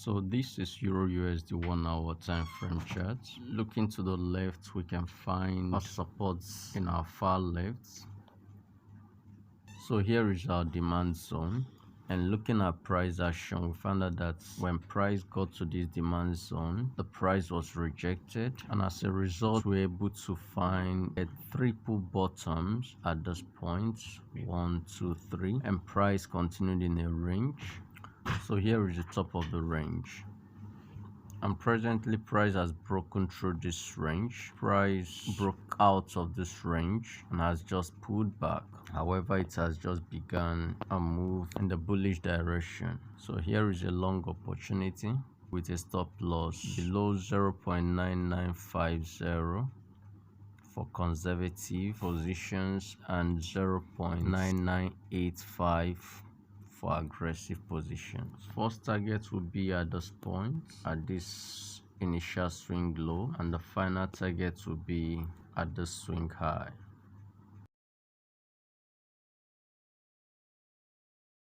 So this is Euro USD 1 hour time frame chart. Looking to the left, we can find our supports in our far left. So here is our demand zone, and looking at price action, we found out that when price got to this demand zone, the price was rejected, and as a result we were able to find a triple bottoms at this point, 1 2 3, and price continued in a range. So here is the top of the range, and presently price has broken through this range. Price broke out of this range and has just pulled back. However, it has just begun a move in the bullish direction. So here is a long opportunity with a stop loss below 0.9950 for conservative positions and 0.9985 for aggressive positions. First target will be at this point, at this initial swing low, and the final target will be at the swing high.